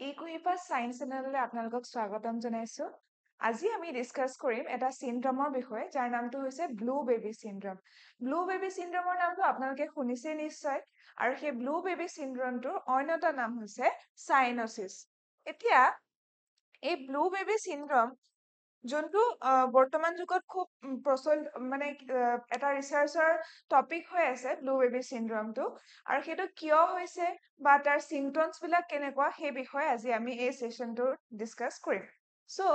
ইকুইফাছ science চেনেললৈ আপোনালোকক স্বাগতম জনাইছো। আজি আমি ডিসকাস কৰিম এটা চিনড্ৰমৰ বিষয়ে যাৰ নামটো হৈছে blue baby syndrome. Blue baby চিনড্ৰমৰ নামটো আপোনালোকে শুনিছে নিশ্চয়, আৰু সেই ব্লু বেবি চিনড্ৰমটোৰ অন্য এটা নাম হৈছে সাইনোসিস। এতিয়া এই ব্লু বেবি চিনড্ৰম যোনটো বৰ্তমান যুগত খুব মানে এটা ৰিচাৰ্চৰ টপিক হৈ আছে ব্লু বেবি চিনড্ৰমটো, আৰু সেইটো কিয় হৈছে বা তাৰ চিমটমছ বিলাক কেনেকুৱা সেই বিষয়ে আজি আমি এই সেশনটো ডিসকাস কৰিম। সো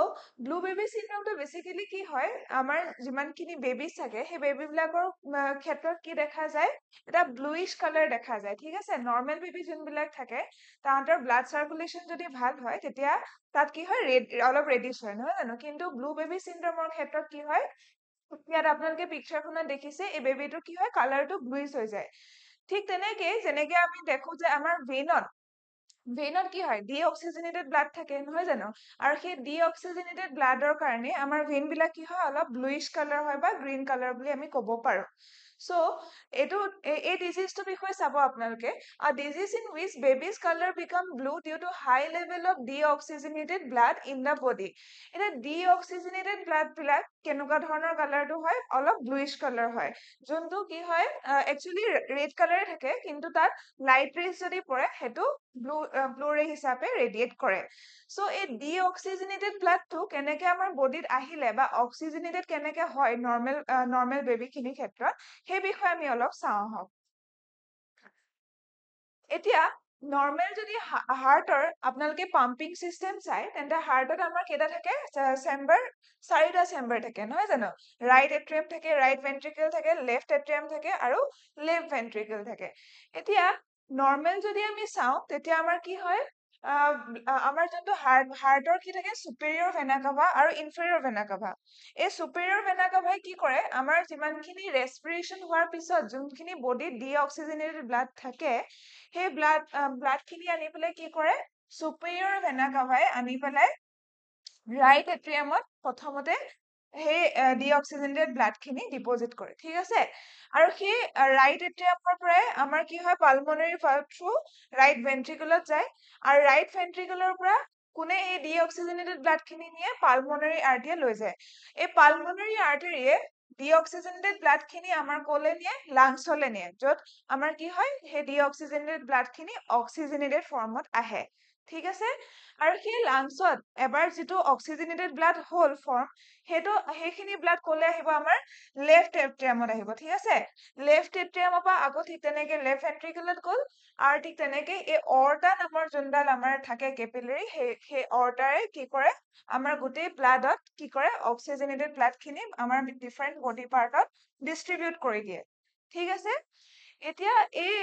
ব্লু বেবি চিনড্ৰমটো বেসিক্যালি কি হয়, আমাৰ যিমানখিনি বেবিজ থাকে সেই বেবি বিলাকৰ ক্ষেত্ৰত কি দেখা যায়, এটা ব্লুইশ কালাৰ দেখা যায়। ঠিক আছে, নৰ্মেল বেবি যোনবিলাক থাকে তাহাঁতৰ ব্লাড সাৰ্কুলেশন যদি ভাল হয় তেতিয়া তাত কি হয়, অলপ ৰেডিশ হয়, নহয় জানো? কিন্তু ব্লু বেবি চিনড্ৰমৰ ক্ষেত্ৰত কি হয়, ইয়াত আপোনালোকে পিকচাৰখনত দেখিছে এই বেবিটো কি হয়, কালাৰটো ব্লুইশ হৈ যায়। ঠিক তেনেকে যেনেকে আমি দেখো যে আমাৰ ভেইনত কি হয়, ডিঅক্সিজেনেটেড ব্লাড থাকে, নহয় জানো? আৰু সেই ডিঅক্সিজেনেটেড ব্লাডৰ কাৰণে আমাৰ ভেইন বিলাক কি হয়, অলপ ব্লুইশ কালাৰ হয় বা গ্ৰীণ কালাৰ বুলি আমি ক'ব পাৰো। সো এই ডিজিজটোৰ বিষয়ে চাব আপোনালোকে। A disease in which baby's color become blue due to high level of deoxygenated blood in the body. এটা ডিঅক্সিজেনেটেড ব্লাড বিলাক কেনেকুৱা ধৰণৰ কালাৰটো হয়, অলপ ব্লুইশ কালাৰ হয়। যোনটো কি হয়, একচুৱেলি ৰেড কালাৰে থাকে, কিন্তু তাত লাইট ৰেজ যদি পৰে সেইটো ব্লু ৰে হিচাপে ৰেডিয়েট কৰে। সো এই ডিঅক্সিজেনেটেড ব্লাডটো কেনেকে আমাৰ বডিত আহিলে বা অক্সিজেনেটেড কেনেকে হয় নৰ্মেল বেবি খিনিৰ ক্ষেত্ৰত, সেই বিষয়ে আমি অলপ চাওঁ আহক। এতিয়া নৰ্মেল যদি হাৰ্টৰ আপোনালোকে পাম্পিং চিষ্টেম চাই, তেন্তে হাৰ্টত আমাৰ কেইটা থাকে, চেম্বাৰ, 4টা চেম্বাৰ থাকে, নহয় জানো? ৰাইট এট্ৰিয়াম থাকে, ৰাইট ভেন্ট্ৰিকল থাকে, লেফ্ট এট্ৰিয়াম থাকে আৰু লেফ্ট ভেন্ট্ৰিকল থাকে। এতিয়া নৰ্মেল যদি আমি চাওঁ তেতিয়া আমাৰ কি হয়, আমাৰ যোনটো হাৰ্টৰ কি থাকে, সুপেৰিয়ৰ ভেনা কাভা আৰু ইনফেৰিয়ৰ ভেনা কাভা। এই সুপেৰিয়ৰ ভেনা কাভাই কি কৰে, আমাৰ যিমানখিনি ৰেস্পিৰেশ্যন হোৱাৰ পিছত যোনখিনি বডিত ডিঅক্সিজেনেটেড ব্লাড থাকে সেই ব্লাড খিনি আনি পেলাই কি কৰে, সুপেৰিয়ৰ ভেনা কাভাই আনি পেলাই ৰাইট এট্ৰিয়ামত প্ৰথমতে সেই ডিঅক্সিজেনেটেড ব্লাড খিনি ডিপজিট কৰে। ঠিক আছে, আৰু সেই ৰাইট এট্ৰিয়ামৰ পৰাই আমাৰ কি হয়, পালমনাৰী ভাল্ভ থ্ৰু ৰাইট ভেন্ট্ৰিকলত যায়, আৰু ৰাইট ভেন্ট্ৰিকলৰ পৰা কোনে এই ডিঅক্সিজেনেটেড ব্লাড খিনি নিয়ে, পালমনাৰী আৰ্টাৰীয়ে লৈ যায়। এই পালমনাৰী আৰ্টাৰীয়ে ডিঅক্সিজেনেটেড ব্লাড খিনি আমাৰ কলে নিয়ে, লাংছলে নিয়ে, য'ত আমাৰ কি হয়, সেই ডিঅক্সিজেনেটেড ব্লাড খিনি অক্সিজেনেটেড ফৰ্মত আহে। ঠিক আছে, আৰু সেই লাংছত এবাৰ যিটো অক্সিজেনেটেড ব্লাড হ'ল ফৰ্ম, সেইখিনি ব্লাড কলে আহিব, আমাৰ লেফ্ট এট্ৰিয়ামত আহিব। ঠিক আছে, লেফ্ট এট্ৰিয়ামৰ পৰা আকৌ ঠিক তেনেকে লেফ্ট ভেন্ট্ৰিকলত গ'ল, আৰু ঠিক তেনেকে এই অৰ্টা নামৰ যোনডাল আমাৰ থাকে কেপিলাৰী, সেই অৰ্টাৰে কি কৰে, আমাৰ গোটেই ব্লাডত কি কৰে, অক্সিজেনেটেড ব্লাড খিনি আমাৰ ডিফাৰেণ্ট বডি পাৰ্টত ডিষ্ট্ৰিবিউট কৰি দিয়ে। ঠিক আছে, এতিয়া এই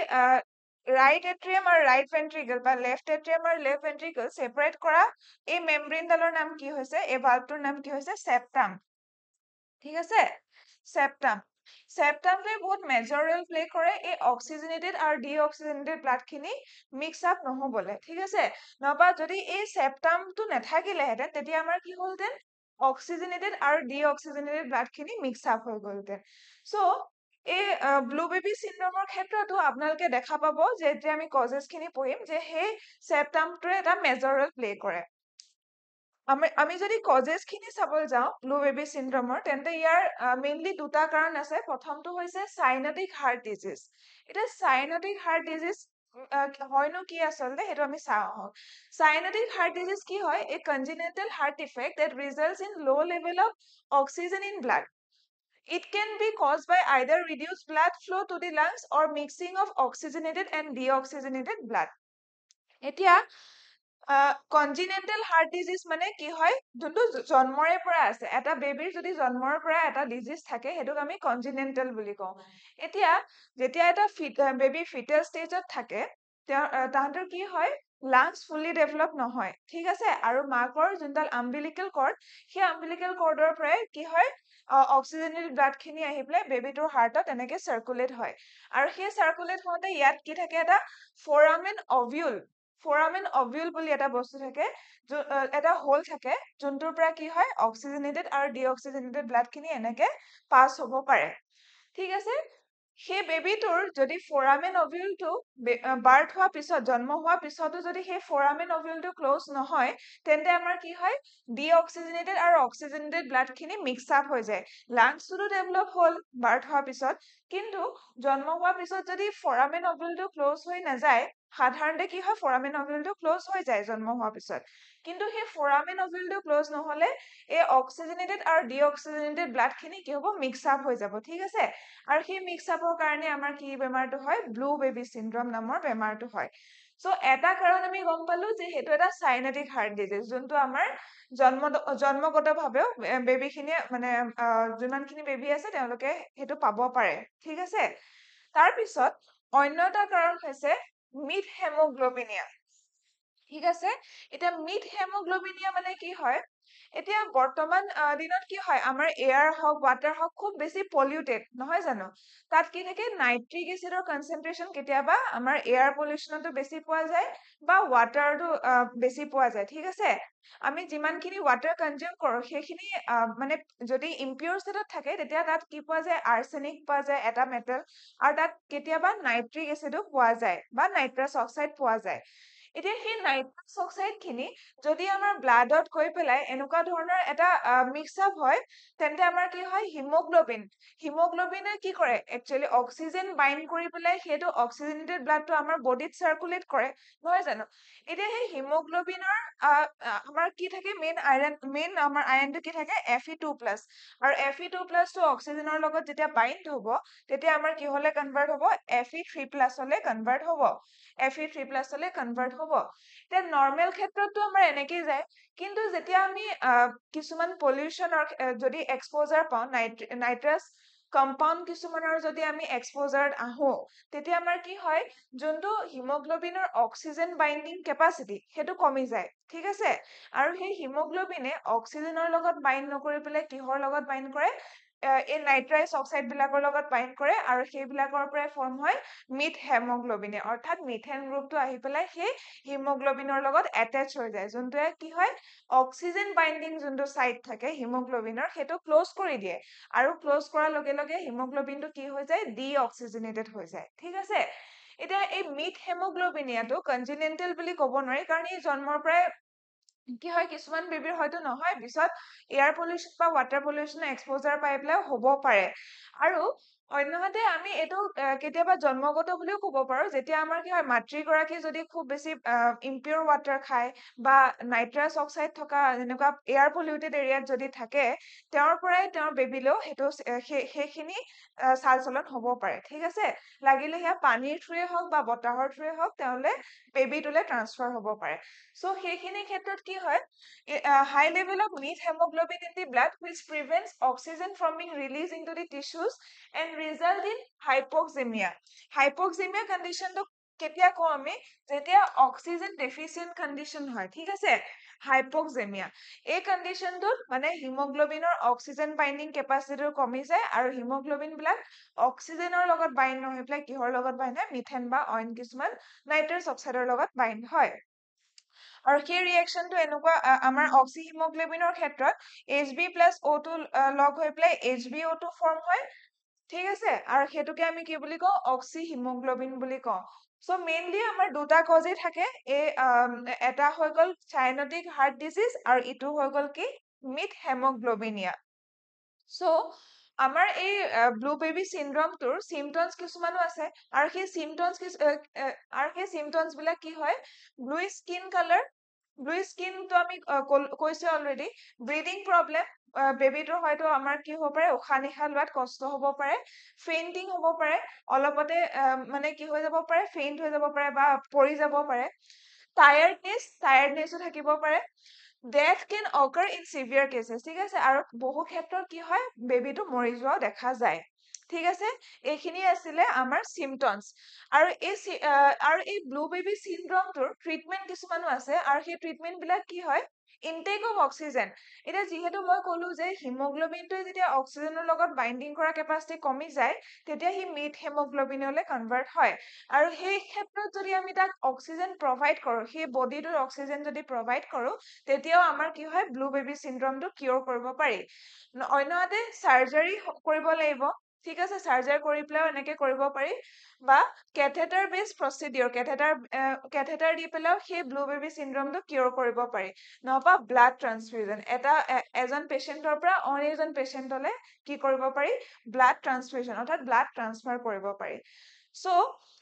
ৰাইট এট্ৰিয়াম আৰু ৰাইট ভেন্ট্ৰিকল বা লেফ্ট এট্ৰিয়াম আৰু লেফ্ট ভেন্ট্ৰিকল সেপাৰেট কৰা এই মেমব্ৰেইনডালৰ নাম কি হৈছে, এই ভাল্ভটোৰ নাম কি হৈছে, সেপ্টাম। ঠিক আছে, সেপ্টাম। সেপ্টামটোৱে বহুত মেজৰ ৰোল প্লে কৰে এই অক্সিজেনেটেড আৰু ডিঅক্সিজেনেটেড ব্লাড খিনি মিক্স আপ নহবলে। ঠিক আছে, নহবা যদি এই সেপ্টামটো নাথাকিলেহেঁতেন তেতিয়া আমাৰ কি হলহেঁতেন, অক্সিজেনেটেড আৰু ডিঅক্সিজেনেটেড ব্লাড খিনি মিক্স আপ হৈ গলহেঁতেন। সো এই ব্লু বেবি চিনড্ৰমৰ ক্ষেত্ৰতো আপোনালোকে দেখা পাব যে এতিয়া আমি কজেছ খিনি পঢ়িম যে সেই সেপ্টামটোৱে এটা মেজৰ ৰোল প্লে কৰে। আমি যদি কজেছ খিনি চাবলৈ যাওঁ ব্লু বেবি চিনড্ৰমৰ, তেন্তে ইয়াৰ মেইনলি দুটা কাৰণ আছে। প্ৰথমটো হৈছে সাইনাটিক হাৰ্ট ডিজিজ। এতিয়া সাইনাটিক হাৰ্ট ডিজিজ হয়নো কি আচলতে, সেইটো আমি চাওঁ আহক। সাইনাটিক হাৰ্ট ডিজিজ কি হয়, a congenital heart defect that results in low level of oxygen in blood. It can be caused by either reduced blood flow to the lungs or mixing of oxygenated and deoxygenated blood. এতিয়া কনজিনেণ্টেল heart disease মানে কি হয়, যোনটো জন্মৰে পৰা আছে, এটা বেবিৰ যদি জন্মৰ পৰা এটা ডিজিজ থাকে সেইটোক আমি কনজিনেণ্টেল বুলি কওঁ। এতিয়া যেতিয়া এটা বেবি ফিটেল ষ্টেজত থাকে, তাহাঁতৰ কি হয়, লাংছ ফুলি ডেভেলপ নহয়। ঠিক আছে, আৰু মাকৰ যোনডাল আম্বিলিকেল কৰ্ড, সেই আম্বিলিকেল কৰ্ডৰ পৰাই কি হয়, অক্সিজেনেটেড ব্লাড খিনি আহি পেলাই বেবিটোৰ হাৰ্টত এনেকে চাৰ্কুলেট হয়, আৰু সেই চাৰ্কুলেট হওঁতে ইয়াত কি থাকে, এটা ফৰামেন অভিউল বুলি এটা বস্তু থাকে, এটা হোল থাকে, যোনটোৰ পৰা কি হয়, অক্সিজেনেটেড আৰু ডিঅক্সিজেনেটেড ব্লাড খিনি এনেকে পাছ হ'ব পাৰে। ঠিক আছে, সেই বেবিটোৰ যদি ফৰামেন অভিউলটো বাৰ্থ হোৱাৰ পিছত জন্ম হোৱাৰ পিছতো যদি সেই ফৰামেন অভিউলটো ক্ল'জ নহয় তেন্তে আমাৰ কি হয় ডিঅক্সিজেনেটেড আৰু অক্সিজেনেটেড ব্লাডখিনি মিক্স আপ হৈ যায় লাংছটোতো ডেভেলপ হ'ল বাৰ্থ হোৱাৰ পিছত কিন্তু জন্ম হোৱাৰ পিছত যদি ফৰামেন অভিউলটো ক্ল'জ হৈ নাযায় সাধাৰণতে কি হয় ফৰামেন অভিউলটো ক্ল'জ হৈ যায় জন্ম হোৱাৰ পিছত কিন্তু সেই ফৰামেন অভিউলটো ক্ল'জ নহ'লে এই অক্সিজেনেটেড আৰু ডিঅক্সিজেনেটেড ব্লাডখিনি কি হ'ব মিক্স আপ হৈ যাব ঠিক আছে আৰু সেই মিক্স আপৰ কাৰণে আমাৰ কি বেমাৰটো হয় ব্লু বেবি চিনড্ৰম নামৰ বেমাৰটো হয় চ' এটা কাৰণ আমি গম পালো যে সেইটো এটা চাইনেটিক হাৰ্ট ডিজিজ যোনটো আমাৰ জন্মগতভাৱেও বেবিখিনিয়ে মানে যিমানখিনি বেবি আছে তেওঁলোকে সেইটো পাব পাৰে ঠিক আছে তাৰপিছত অন্য এটা কাৰণ হৈছে মিড হেমোগ্লবিনিয়া ঠিক আছে এতিয়া মিড হেমোগ্লবিনিয়া মানে কি হয় এতিয়া বৰ্তমান দিনত কি হয় আমাৰ এয়াৰ হওক ৱাটাৰ হওক খুব বেছি পলিউটেড নহয় জানো তাত কি থাকে নাইট্ৰিক এচিডৰ কনচেন্ট্ৰেচন কেতিয়াবা আমাৰ এয়াৰ পলিউশ্যনতো বেছি পোৱা যায় বা ৱাটাৰটো বেছি পোৱা যায় ঠিক আছে আমি যিমানখিনি ৱাটাৰ কনজিউম কৰোঁ সেইখিনি মানে যদি ইম্পিয়ৰ ষ্টেটত থাকে তেতিয়া তাত কি পোৱা যায় আৰ্ছেনিক পোৱা যায় এটা মেটেল আৰু তাত কেতিয়াবা নাইট্ৰিক এচিডো পোৱা যায় বা নাইট্ৰাছ অক্সাইড পোৱা যায় এতিয়া সেই নাইট্ৰাছ অক্সাইড খিনি যদি আমাৰ ব্লাডত গৈ পেলাই এনেকুৱা ধৰণৰ এটা মিক্স আপ হয় তেন্তে আমাৰ কি হয় হিমোগ্লবিনে কি কৰে একচুৱেলি অক্সিজেন বাইণ্ড কৰি পেলাই সেইটো অক্সিজেনেটেড ব্লাডটো আমাৰ বডিত চাৰ্কুলেট কৰে নহয় জানো এতিয়া সেই হিমোগ্লবিনৰ আমাৰ কি থাকে মেইন আমাৰ আয়নটো কি থাকে Fe2+ আৰু Fe2+টো অক্সিজেনৰ লগত যেতিয়া বাইণ্ড হ'ব তেতিয়া আমাৰ কি হলে কনভাৰ্ট হ'ব Fe3+ হলে কনভাৰ্ট হ'ব Fe3+ হলে কনভাৰ্ট হ'ব এতিয়া নৰ্মেল ক্ষেত্ৰতো আমাৰ এনেকেই যায় কিন্তু যেতিয়া আমি কিছুমান পলিউশ্যনৰ যদি এক্সপ'জাৰ পাওঁ নাইট্ৰাছ কম্পাউণ্ড কিছুমানৰ যদি আমি এক্সপ'জাৰত আহো তেতিয়া আমাৰ কি হয় যোনটো হিমোগ্লবিনৰ অক্সিজেন বাইণ্ডিং কেপাচিটি সেইটো কমি যায় ঠিক আছে আৰু সেই হিমোগ্লবিনে অক্সিজেনৰ লগত বাইণ্ড নকৰি পেলাই কিহৰ লগত বাইণ্ড কৰে এই নাইট্ৰাছ অক্সাইড বিলাকৰ লগত বাইণ্ড কৰে আৰু সেইবিলাকৰ পৰাই ফৰ্ম হয় মিথ হেমোগ্লবিনে অৰ্থাৎ মিথেন গ্ৰুপটো আহি পেলাই সেই হিমোগ্লবিনৰ লগত এটেচ হৈ যায় যোনটোৱে কি হয় অক্সিজেন বাইণ্ডিং যোনটো চাইট থাকে হিমোগ্লবিনৰ সেইটো ক্ল'জ কৰি দিয়ে আৰু ক্ল'জ কৰাৰ লগে লগে হিমোগ্লবিনটো কি হৈ যায় ডিঅক্সিজেনেটেড হৈ যায় ঠিক আছে এতিয়া এই মিথ হেমোগ্লবিনিয়াটো কনজিনেণ্টেল বুলি ক'ব নোৱাৰি কাৰণ ই জন্মৰ পৰাই কি হয় কিছুমান বেবিৰ হয়তো নহয় পিছত এয়াৰ পলিউশ্যন বা ৱাটাৰ পলিউশ্যন এক্সপ'জাৰ পাই পেলাই হ'ব পাৰে আৰু অন্যহাতে আমি এইটো কেতিয়াবা জন্মগত বুলিও ক'ব পাৰো যেতিয়া আমাৰ কি হয় মাতৃগৰাকী যদি খুব বেছি ইম্পিয়ৰ ৱাটাৰ খায় বা নাইট্ৰাছ অক্সাইড থকা এনেকুৱা এয়াৰ পলিউটেড এৰিয়াত যদি থাকে তেওঁৰ পৰাই তেওঁৰ বেবিলেও সেইটো সেইখিনি চাল চলন হ'ব পাৰে ঠিক আছে লাগিলে সেয়া পানীৰ থ্ৰুৱে হওক বা বতাহৰ থ্ৰুৱে হওক তেওঁলে বেবিটোলে ট্ৰান্সফাৰ হ'ব পাৰে চ' সেইখিনি ক্ষেত্ৰত কি হয় high level of neat hemoglobin in the blood which prevents oxygen from being released into the tissues and result in hypoxemia. Hypoxemia condition to কেতিয়া কওঁ আমি যেতিয়া অক্সিজেন ডেফিচিয়েন্ট কণ্ডিশ্যন হয় ঠিক আছে হাইপক্সেমিয়া এই কণ্ডিশ্যনটোত মানে হিমোগ্লবিনৰ অক্সিজেন বাইণ্ডিং কেপাচিটিটো কমি যায় আৰু হিমোগ্লবিন বিলাক অক্সিজেনৰ লগত বাইণ্ড নহয় পেলাই কিহৰ লগত বাইণ্ড হয় মিথেন বা অইন কিছুমান নাইট্ৰাছ অক্সাইডৰ লগত বাইণ্ড হয় আৰু সেই ৰিয়েকশ্যনটো এনেকুৱা আমাৰ অক্সি হিমোগ্লবিনৰ ক্ষেত্ৰত Hb+O2 লগ হৈ পেলাই HbO2 ফৰ্ম হয় ঠিক আছে আৰু সেইটোকে আমি কি বুলি কওঁ অক্সি হিমোগ্লবিন বুলি কওঁ চ' মেইনলি আমাৰ দুটা কজেই থাকে এই এটা হৈ গ'ল চাইনোটিক হাৰ্ট ডিজিজ আৰু ইটো হৈ গ'ল কি মিথ হেমোগ্লবিনিয়া চ' আমাৰ এই ব্লু বেবি চিনড্ৰমটোৰ চিমটমছ কিছুমানো আছে আৰু সেই চিমটমছ বিলাক কি হয় ব্লু স্কিন কালাৰ ব্লু স্কিনটো আমি কৈছো অলৰেডি ব্ৰিডিং প্ৰব্লেম বেবিটোৰ হয়তো আমাৰ কি হ'ব পাৰে উশাহ নিশাহ লোৱাত কষ্ট হ'ব পাৰে ফেইণ্টিং হ'ব পাৰে অলপতে মানে কি হৈ যাব পাৰে ফেইণ্ট হৈ যাব পাৰে বা পৰি যাব পাৰে টায়াৰ্ডনেছো থাকিব পাৰে death can occur in severe cases ঠিক আছে আৰু বহু ক্ষেত্ৰত কি হয় বেবিটো মৰি যোৱাও দেখা যায় ঠিক আছে এইখিনি আছিলে আমাৰ চিমটমছ আৰু এই ব্লু বেবি চিনড্ৰমটোৰ ট্ৰিটমেণ্ট কিছুমানো আছে আৰু সেই ট্ৰিটমেণ্ট বিলাক কি হয় ইনটেক অফ অক্সিজেন এতিয়া যিহেতু মই ক'লো যে হিমোগ্লবিনটোৱে যেতিয়া অক্সিজেনৰ লগত বাইণ্ডিং কৰা কেপাচিটি কমি যায় তেতিয়া সি মিথ হেমোগ্লবিনলৈ কনভাৰ্ট হয় আৰু সেই ক্ষেত্ৰত যদি আমি তাক অক্সিজেন প্ৰভাইড কৰো সেই বডিটোৰ অক্সিজেন যদি প্ৰভাইড কৰো তেতিয়াও আমাৰ কি হয় ব্লু বেবি চিনড্ৰমটো কিয়ৰ কৰিব পাৰি অন্যহাতে চাৰ্জাৰী কৰিব লাগিব ঠিক আছে চাৰ্জাৰ কৰি পেলাইও এনেকে কৰিব পাৰি বা কেথেটাৰ বেছ প্ৰচিডিঅৰ কেথেটাৰ দি পেলাইও সেই ব্লু বেবী চিণ্ড্ৰমটো কিয়ৰ কৰিব পাৰি নহবা ব্লাড ট্ৰান্সফিউজন এজন পেচেণ্টৰ পৰা অইন এজন পেচেণ্টলে কি কৰিব পাৰি ব্লাড ট্ৰান্সফিউজন অৰ্থাৎ ব্লাড ট্ৰান্সফাৰ কৰিব পাৰি চ'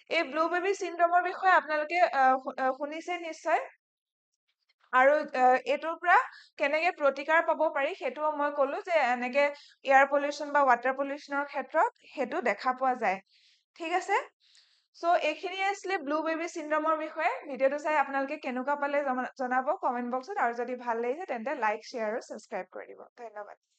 এই ব্লু বেবী চিণ্ড্ৰমৰ বিষয়ে আপোনালোকে শুনিছে নিশ্চয় আৰু এইটোৰ পৰা কেনেকে প্ৰতিকাৰ পাব পাৰি সেইটোও মই ক'লো যে এনেকে এয়াৰ পলিউশ্যন বা ৱাটাৰ পলিউশ্যনৰ ক্ষেত্ৰত সেইটো দেখা পোৱা যায় ঠিক আছে চ' এইখিনিয়ে আছিলে ব্লু বেবী চিণ্ড্ৰমৰ বিষয়ে ভিডিঅ'টো চাই আপোনালোকে কেনেকুৱা পালে জনাব কমেণ্ট বক্সত আৰু যদি ভাল লাগিছে তেন্তে লাইক শ্বেয়াৰ আৰু ছাবস্ক্ৰাইব কৰি দিব ধন্যবাদ